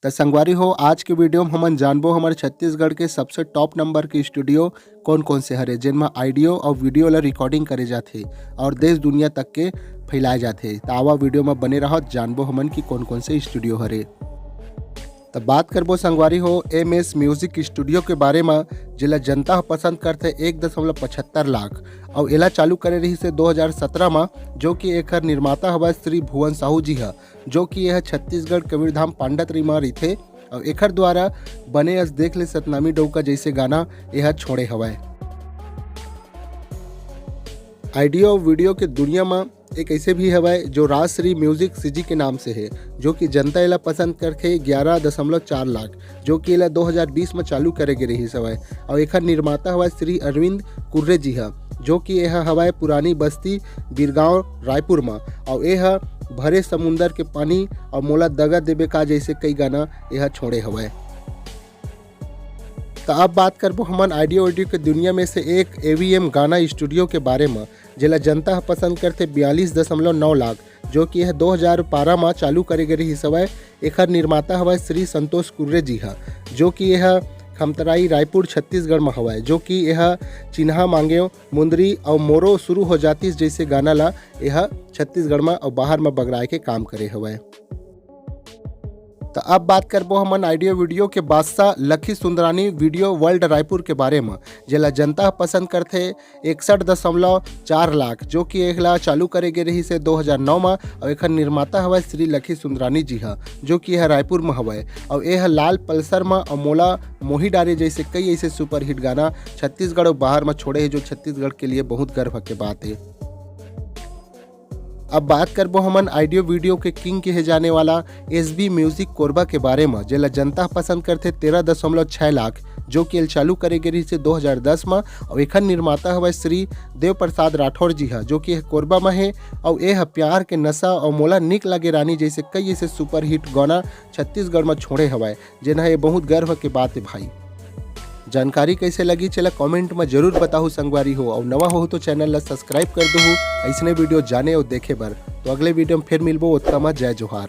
तो संगवारी हो, आज के वीडियो में हमन जानबो हमारे छत्तीसगढ़ के सबसे टॉप नंबर के स्टूडियो कौन कौन से हरे जिनमें ऑडियो और वीडियो ला रिकॉर्डिंग करे जाथे और देश दुनिया तक के फैलाए जाथे। तो आवा वीडियो में बने रहो, जानबो हमन की कौन कौन से स्टूडियो हरे। तो बात करबो संगवारी हो MS म्यूजिक स्टूडियो के बारे में, जिला जनता पसंद करते 1.75 लाख और एला चालू करे रही से 2017 में, जो कि एक निर्माता हवा श्री भुवन साहू जी है, जो कि यह छत्तीसगढ़ कबीरधाम पांडतरी में रही और एक द्वारा बने अस देख ले सतनामी डौका जैसे गाना यह छोड़े हवाए। ऑडियो वीडियो के दुनिया में एक ऐसे भी हवाए जो राजश्री म्यूजिक CG के नाम से है, जो कि जनता इला पसंद करके 11.4 लाख, जो कि इला 2020 में चालू करे गे रही हवाए और एक निर्माता हवाए श्री अरविंद कुर्रे जी है, जो कि यह हवाए पुरानी बस्ती बिरगांव रायपुर में और यह भरे समुंदर के पानी और मोला दगा देबे का जैसे कई गाना यह छोड़े हवाए। तो अब बात करबो हमन ऑडियो के दुनिया में से एक AVM गाना स्टूडियो के बारे में, जिला जनता पसंद करते 42.9 लाख, जो कि यह 2012 में चालू करे गए रही हवाए। एक निर्माता हवाए श्री संतोष कुर्रे जी है, जो कि यह खमतराई रायपुर छत्तीसगढ़ में हवाए, जो कि यह चिन्हा मांगे मुंदरी और मोरो शुरू हो जाती जैसे गाना ला यह छत्तीसगढ़ में और बाहर में बगराए के काम करे हवाए। तो अब बात करबो हमन ऑडियो वीडियो के बादशाह लखी सुंदरानी वीडियो वर्ल्ड रायपुर के बारे में, जिला जनता पसंद करते 61.4 लाख, जो कि एक ला चालू करे गए रही से 2009 में और एक निर्माता हवा श्री लखी सुंदरानी जी है, जो कि यह रायपुर में हवाए और यह लाल पल्सर में और मोला मोही डारे जैसे कई ऐसे सुपर हिट गाना छत्तीसगढ़ और बाहर में छोड़े हैं, जो छत्तीसगढ़ के लिए बहुत गर्व के बात है। अब बात करबो हमन ऑडियो वीडियो के किंग कहे जाने वाला SB म्यूजिक कोरबा के बारे में, जिला जनता पसंद करते 13.6 लाख, जो कि चालू करे गई से 2010 में और एक निर्माता हवा श्री देव प्रसाद राठौर जी है, जो कि कोरबा में है और यह प्यार के नशा और मोला निक लगे रानी जैसे कई ऐसे सुपर हिट गाना छत्तीसगढ़ में छोड़े हवाए, जिन्हें ये बहुत गर्व के बात है भाई। जानकारी कैसे लगी चला कमेंट में जरूर बताओ संगवारी हो, और नवा हो तो चैनल ला सब्सक्राइब कर दो ऐसने वीडियो जाने और देखे बर। तो अगले वीडियो में फिर मिलबो। उत्तम जय जोहार।